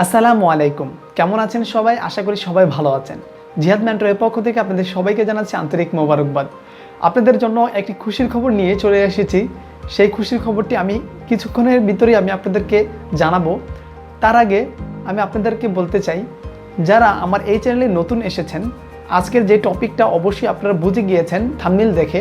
আসসালামু আলাইকুম। কেমন আছেন সবাই? আশা করি সবাই ভালো আছেন। জিহাদ মেন্টরের পক্ষ থেকে আপনাদের সবাইকে জানাচ্ছি আন্তরিক মোবারকবাদ। আপনাদের জন্য একটি খুশির খবর নিয়ে চলে এসেছি। সেই খুশির খবরটি আমি কিছুক্ষণের ভিতরেই আপনাদেরকে জানাবো। তার আগে আমি আপনাদেরকে বলতে চাই, যারা আমার এই চ্যানেলে নতুন এসেছেন, আজকের যে টপিকটা অবশ্যই আপনারা বুঝে গিয়েছেন থাম্বনেল দেখে,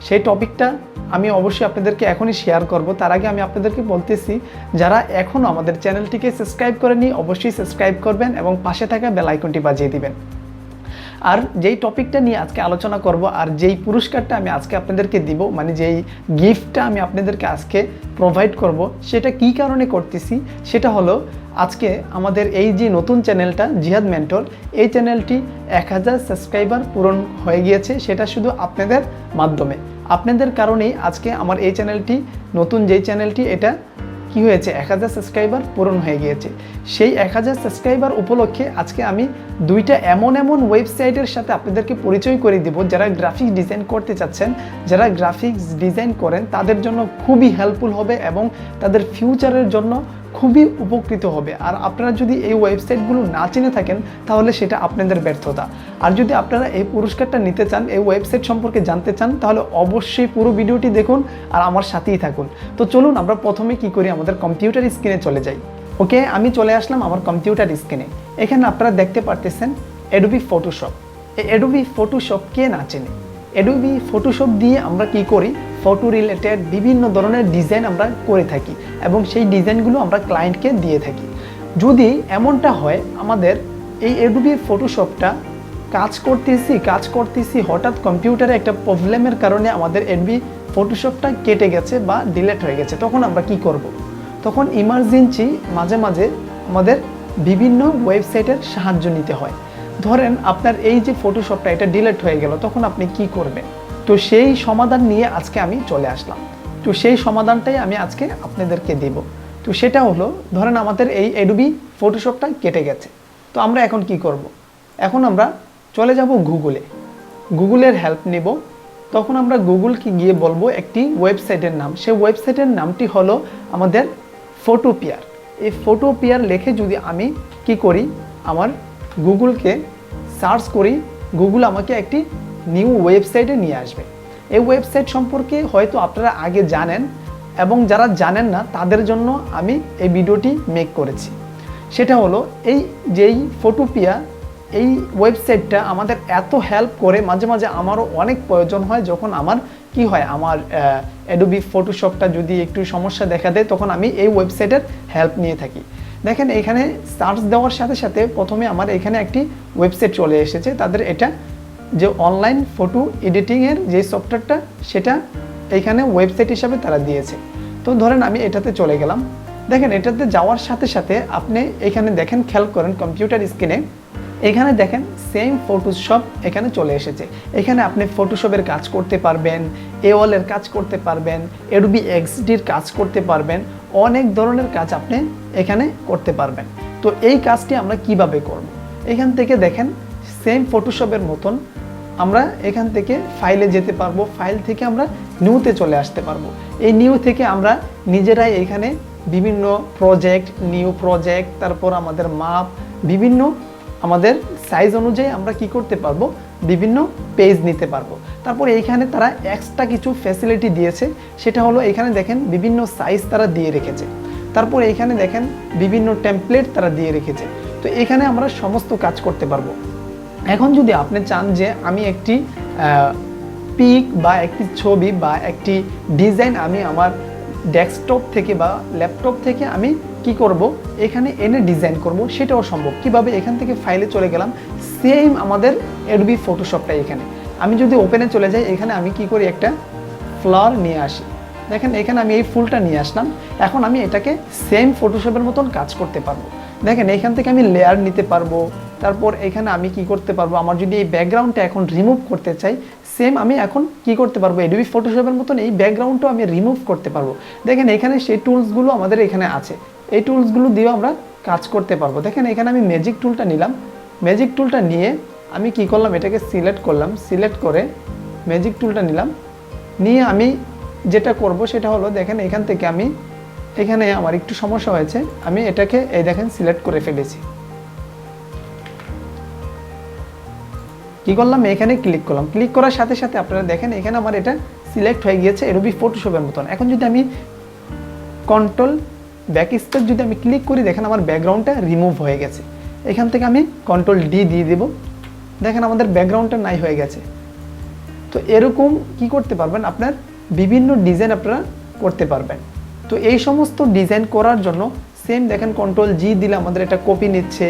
সেই টপিকটা আমি অবশ্যই আপনাদেরকে এখনই শেয়ার করব। তার আগে আমি আপনাদেরকে বলতেছি, যারা এখনও আমাদের চ্যানেলটিকে সাবস্ক্রাইব করেনি অবশ্যই সাবস্ক্রাইব করবেন এবং পাশে থাকা বেল আইকনটি বাজিয়ে দিবেন। আর যেই টপিকটা নিয়ে আজকে আলোচনা করব আর যেই পুরস্কারটা আমি আজকে আপনাদেরকে দিব, মানে যেই গিফটটা আমি আপনাদেরকে আজকে প্রোভাইড করব, সেটা কী কারণে করতেছি, সেটা হলো আজকে আমাদের এই যে নতুন চ্যানেলটা জিহাদ মেন্টর, এই চ্যানেলটি 1000 সাবস্ক্রাইবার পূরণ হয়ে গিয়েছে। সেটা শুধু আপনাদের মাধ্যমে, আপনাদের কারণেই আজকে আমার এই চ্যানেলটি, নতুন যেই চ্যানেলটি, এটা কি হয়েছে 1000 সাবস্ক্রাইবার পূরণ হয়ে গিয়েছে। সেই 1000 সাবস্ক্রাইবার উপলক্ষে আজকে আমি দুইটা এমন ওয়েবসাইটের সাথে আপনাদেরকে পরিচয় করে দিব, যারা গ্রাফিক্স ডিজাইন করতে চাচ্ছেন, যারা গ্রাফিক্স ডিজাইন করেন, তাদের জন্য খুবই হেল্পফুল হবে এবং তাদের ফিউচারের জন্য খুবই উপকৃত হবে। আর আপনারা যদি এই ওয়েবসাইটগুলো না চিনে থাকেন তাহলে সেটা আপনাদের ব্যর্থতা। আর যদি আপনারা এই পুরস্কারটা নিতে চান, এই ওয়েবসাইট সম্পর্কে জানতে চান, তাহলে অবশ্যই পুরো ভিডিওটি দেখুন আর আমার সাথেই থাকুন। তো চলুন আমরা প্রথমে কি করি, আমাদের কম্পিউটার স্ক্রিনে চলে যাই। ওকে, আমি চলে আসলাম আমার কম্পিউটার স্ক্রিনে। এখানে আপনারা দেখতে পারতেছেন অ্যাডোবি ফটোশপ। এই অ্যাডোবি ফটোশপ কে না চেনে? অ্যাডোবি ফটোশপ দিয়ে আমরা কি করি, ফটো রিলেটেড বিভিন্ন ধরনের ডিজাইন আমরা করে থাকি এবং সেই ডিজাইনগুলো আমরা ক্লায়েন্টকে দিয়ে থাকি। যদি এমনটা হয় আমাদের এই অ্যাডোবি ফটোশপটা কাজ করতেছি হঠাৎ কম্পিউটারে একটা প্রবলেমের কারণে আমাদের অ্যাডোবি ফটোশপটা কেটে গেছে বা ডিলিট হয়ে গেছে, তখন আমরা কি করব? তখন ইমার্জেন্সি মাঝে মাঝে আমাদের বিভিন্ন ওয়েবসাইটের সাহায্য নিতে হয়। ধরেন আপনার এই যে ফটোশপটা এটা ডিলিট হয়ে গেল, তখন আপনি কি করবেন? তো সেই সমাধান নিয়ে আজকে আমি চলে আসলাম। তো সেই সমাধানটাই আমি আজকে আপনাদেরকে দেব। তো সেটা হলো, ধরেন আমাদের এই অ্যাডোবি ফটোশপটা কেটে গেছে, তো আমরা এখন কি করব? এখন আমরা চলে যাব গুগলের হেল্প নেব। তখন আমরা গুগলকে গিয়ে বলবো একটি ওয়েবসাইটের নাম। সেই ওয়েবসাইটের নামটি হলো আমাদের ফটোপিয়ার। এই ফটোপিয়ার লিখে যদি আমি কি করি, আমার গুগলকে সার্চ করি, গুগল আমাকে একটি নিউ ওয়েবসাইটে নিয়ে আসবে। এই ওয়েবসাইট সম্পর্কে হয়তো আপনারা আগে জানেন এবং যারা জানেন না তাদের জন্য আমি এই ভিডিওটি মেক করেছি। সেটা হলো এই যেই ফটোপিয়া, এই ওয়েবসাইটটা আমাদের এত হেল্প করে, মাঝে মাঝে আমারও অনেক প্রয়োজন হয়। যখন আমার কি হয়, আমার অ্যাডোবি ফটোশপটা যদি একটু সমস্যা দেখা দেয়, তখন আমি এই ওয়েবসাইটের হেল্প নিয়ে থাকি। দেখেন এখানে সার্চ দেওয়ার সাথে সাথে প্রথমে আমার এখানে একটি ওয়েবসাইট চলে এসেছে। তাদের এটা যে অনলাইন ফটো এডিটিংয়ের যে সফটওয়্যারটা, সেটা এইখানে ওয়েবসাইট হিসাবে তারা দিয়েছে। তো ধরেন আমি এটাতে চলে গেলাম। দেখেন এটাতে যাওয়ার সাথে সাথে আপনি এখানে দেখেন, খেয়াল করেন কম্পিউটার স্ক্রিনে, এখানে দেখেন সেম ফটোশপ এখানে চলে এসেছে। এখানে আপনি ফটোশপের কাজ করতে পারবেন, এওয়ালের কাজ করতে পারবেন, অ্যাডোবি এক্সডির কাজ করতে পারবেন, অনেক ধরনের কাজ আপনি এখানে করতে পারবেন। তো এই কাজটি আমরা কিভাবে করব? এখান থেকে দেখেন সেম ফটোশপের মতন আমরা এখান থেকে ফাইলে যেতে পারবো, ফাইল থেকে আমরা নিউতে চলে আসতে পারবো। এই নিউ থেকে আমরা নিজেরাই এখানে বিভিন্ন প্রজেক্ট, নিউ প্রজেক্ট, তারপর আমাদের মাপ, বিভিন্ন আমাদের সাইজ অনুযায়ী আমরা কি করতে পারবো, বিভিন্ন পেজ নিতে পারবো। তারপর এইখানে তারা এক্সট্রা কিছু ফ্যাসিলিটি দিয়েছে, সেটা হলো এখানে দেখেন বিভিন্ন সাইজ তারা দিয়ে রেখেছে। তারপর এখানে দেখেন বিভিন্ন টেমপ্লেট তারা দিয়ে রেখেছে। তো এখানে আমরা সমস্ত কাজ করতে পারবো। এখন যদি আপনি চান যে আমি একটি পিক বা একটি ছবি বা একটি ডিজাইন আমি আমার ডেস্কটপ থেকে বা ল্যাপটপ থেকে আমি কি করব, এখানে এনে ডিজাইন করব, সেটাও সম্ভব। কিভাবে? এখান থেকে ফাইলে চলে গেলাম, সেম আমাদের অ্যাডোবি ফটোশপটা এখানে আমি যদি ওপেনে চলে যাই, এখানে আমি কি করি, একটা ফ্লাওয়ার নিয়ে আসি। দেখেন এখানে আমি এই ফুলটা নিয়ে আসলাম। এখন আমি এটাকে সেম ফটোশপের মতন কাজ করতে পারবো। দেখেন এখান থেকে আমি লেয়ার নিতে পারবো। তারপর এখানে আমি কি করতে পারবো, আমার যদি এই ব্যাকগ্রাউন্ডটা এখন রিমুভ করতে চাই, সেম আমি এখন কি করতে পারবো, অ্যাডোবি ফটোশপের মতন এই ব্যাকগ্রাউন্ডটাও আমি রিমুভ করতে পারবো। দেখেন এখানে সেই টুলসগুলো আমাদের এখানে আছে, এই টুলসগুলো দিয়েও আমরা কাজ করতে পারবো। দেখেন এখানে আমি ম্যাজিক টুলটা নিলাম। ম্যাজিক টুলটা নিয়ে আমি কি করলাম, এটাকে সিলেক্ট করলাম, সিলেক্ট করে ম্যাজিক টুলটা নিলাম। নিয়ে আমি যেটা করব সেটা হলো, দেখেন এখান থেকে আমি এখানে আমার একটু সমস্যা হয়েছে, আমি এটাকে এই দেখেন সিলেক্ট করে ফেলেছি। কি করলাম, এখানে ক্লিক করলাম, ক্লিক করার সাথে সাথে আপনারা দেখেন এখানে আমার এটা সিলেক্ট হয়ে গিয়েছে এডোবি ফটোশপের মতন। এখন যদি আমি কন্ট্রোল ব্যাক স্পেস যদি আমি ক্লিক করি, দেখেন আমার ব্যাকগ্রাউন্ডটা রিমুভ হয়ে গেছে। এখান থেকে আমি কন্ট্রোল ডি দিয়ে দেব, দেখেন আমাদের ব্যাকগ্রাউন্ডটা নাই হয়ে গেছে। তো এরকম কি করতে পারবেন, আপনার বিভিন্ন ডিজাইন আপনারা করতে পারবেন। তো এই সমস্ত ডিজাইন করার জন্য সেম দেখেন কন্ট্রোল জি দিলে আমাদের এটা কপি নিচ্ছে,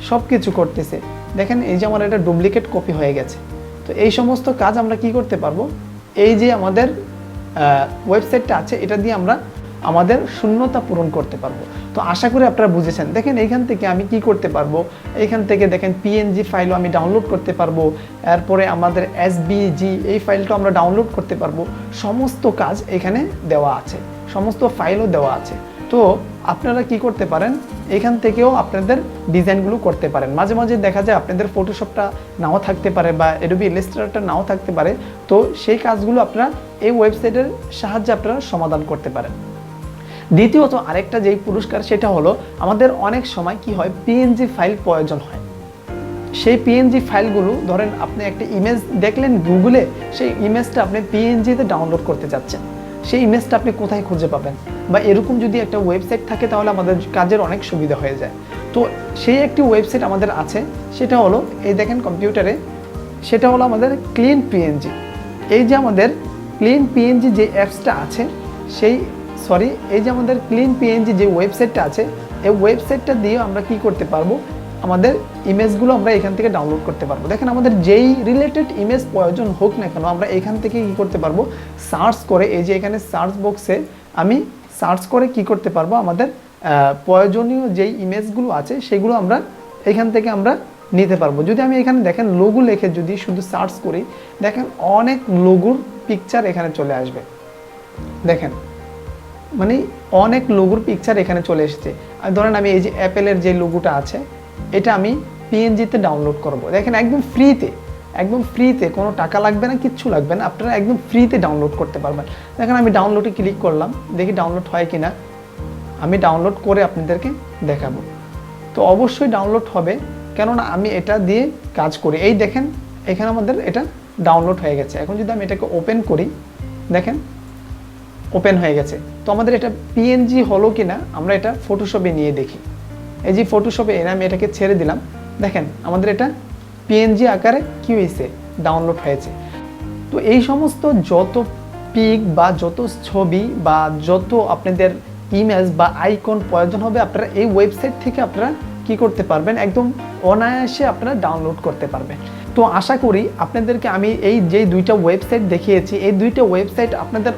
সব কিছু করতেছে। দেখেন এই যে আমার এটা ডুপ্লিকেট কপি হয়ে গেছে। তো এই সমস্ত কাজ আমরা কি করতে পারবো, এই যে আমাদের ওয়েবসাইটটা আছে এটা দিয়ে আমরা আমাদের শূন্যতা পূরণ করতে পারবো। তো আশা করি আপনারা বুঝেছেন। দেখেন এইখান থেকে আমি কি করতে পারবো, এইখান থেকে দেখেন পিএনজি ফাইলও আমি ডাউনলোড করতে পারবো, এরপরে আমাদের এসবিজি এই ফাইলটা আমরা ডাউনলোড করতে পারবো। সমস্ত কাজ এখানে দেওয়া আছে, সমস্ত ফাইলও দেওয়া আছে। তো আপনারা কি করতে পারেন, এখান থেকেও আপনাদের ডিজাইনগুলো করতে পারেন। মাঝে মাঝে দেখা যায় আপনাদের ফটোশপটা নাও থাকতে পারে বা অ্যাডোবি ইলাস্ট্রেটরটা নাও থাকতে পারে, তো সেই কাজগুলো আপনারা এই ওয়েবসাইটের সাহায্যে আপনারা সমাধান করতে পারেন। দ্বিতীয়ত আরেকটা যেই পুরস্কার, সেটা হলো আমাদের অনেক সময় কি হয়, পিএনজি ফাইল প্রয়োজন হয়। সেই পিএনজি ফাইলগুলো ধরেন আপনি একটা ইমেজ দেখলেন গুগলে, সেই ইমেজটা আপনি পিএনজিতে ডাউনলোড করতে যাচ্ছেন, সেই ইমেজটা আপনি কোথায় খুঁজে পাবেন, বা এরকম যদি একটা ওয়েবসাইট থাকে তাহলে আমাদের কাজের অনেক সুবিধা হয়ে যায়। তো সেই একটি ওয়েবসাইট আমাদের আছে, সেটা হলো এই দেখেন কম্পিউটারে, সেটা হলো আমাদের ক্লিন পিএনজি। এই যে আমাদের ক্লিন পিএনজি যে অ্যাপসটা আছে, এই যে আমাদের ক্লিন পিএনজি যে ওয়েবসাইটটা আছে, এই ওয়েবসাইটটা দিয়ে আমরা কি করতে পারবো, আমাদের ইমেজগুলো আমরা এখান থেকে ডাউনলোড করতে পারবো। দেখেন আমাদের যেই রিলেটেড ইমেজ প্রয়োজন হোক না কেন, আমরা এখান থেকে কি করতে পারবো, সার্চ করে, এই যে এখানে সার্চ বক্সে আমি সার্চ করে কি করতে পারবো, আমাদের প্রয়োজনীয় যেই ইমেজগুলো আছে সেগুলো আমরা এখান থেকে আমরা নিতে পারবো। যদি আমি এখানে দেখেন লোগো লিখে যদি শুধু সার্চ করি, দেখেন অনেক লোগোর পিকচার এখানে চলে আসবে। দেখেন মানে অনেক লোগোর পিকচার এখানে চলে এসেছে। আর ধরেন আমি এই যে অ্যাপেলের যে লোগোটা আছে, এটা আমি পিএনজিতে ডাউনলোড করব। দেখেন একদম ফ্রিতে, কোনো টাকা লাগবে না, কিচ্ছু লাগবে না, আপনারা একদম ফ্রিতে ডাউনলোড করতে পারবেন। দেখেন আমি ডাউনলোডে ক্লিক করলাম, দেখি ডাউনলোড হয় কিনা। আমি ডাউনলোড করে আপনাদেরকে দেখাবো। তো অবশ্যই ডাউনলোড হবে, কেননা আমি এটা দিয়ে কাজ করি। এই দেখেন এখানে আমাদের এটা ডাউনলোড হয়ে গেছে। এখন যদি আমি এটাকে ওপেন করি, দেখেন ওপেন হয়ে গেছে। তো আমাদের এটা পিএনজি হলো কিনা আমরা এটা ফটোশপে নিয়ে দেখি। এই যে ফটোশপে এনে আমি এটাকে ছেড়ে দিলাম, দেখেন আমাদের এটা পিএনজি আকারে কি হয়েছে, ডাউনলোড হয়েছে। তো এই সমস্ত যত পিক বা যত ছবি বা যত আপনাদের ইমেজ বা আইকন প্রয়োজন হবে, আপনারা এই ওয়েবসাইট থেকে আপনারা কি করতে পারবেন, একদম অনায়াসে আপনারা ডাউনলোড করতে পারবেন। তো আশা করি আপনাদেরকে আমি এই যে দুইটা ওয়েবসাইট দেখিয়েছি, এই দুইটা ওয়েবসাইট আপনাদের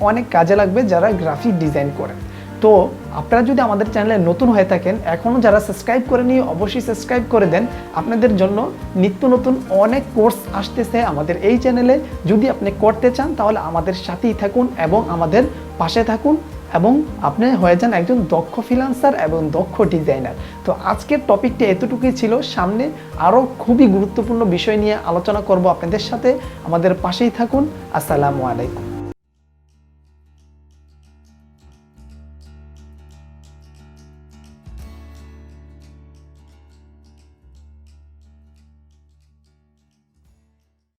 অনেক কাজে লাগবে যারা গ্রাফিক ডিজাইন করেন। তো আপনারা যদি আমাদের চ্যানেলে নতুন হয়ে থাকেন, এখনও যারা সাবস্ক্রাইব করেনি অবশ্যই সাবস্ক্রাইব করে দেন। আপনাদের জন্য নিত্য নতুন অনেক কোর্স আসতেছে আমাদের এই চ্যানেলে। যদি আপনি করতে চান তাহলে আমাদের সাথেই থাকুন এবং আমাদের পাশে থাকুন, এবং আপনি হয়ে যান একজন দক্ষ ফ্রিল্যান্সার এবং দক্ষ ডিজাইনার। তো আজকের টপিকটা এতটুকুই ছিল। সামনে আরও খুবই গুরুত্বপূর্ণ বিষয় নিয়ে আলোচনা করব আপনাদের সাথে। আমাদের পাশেই থাকুন। আসসালামু আলাইকুম।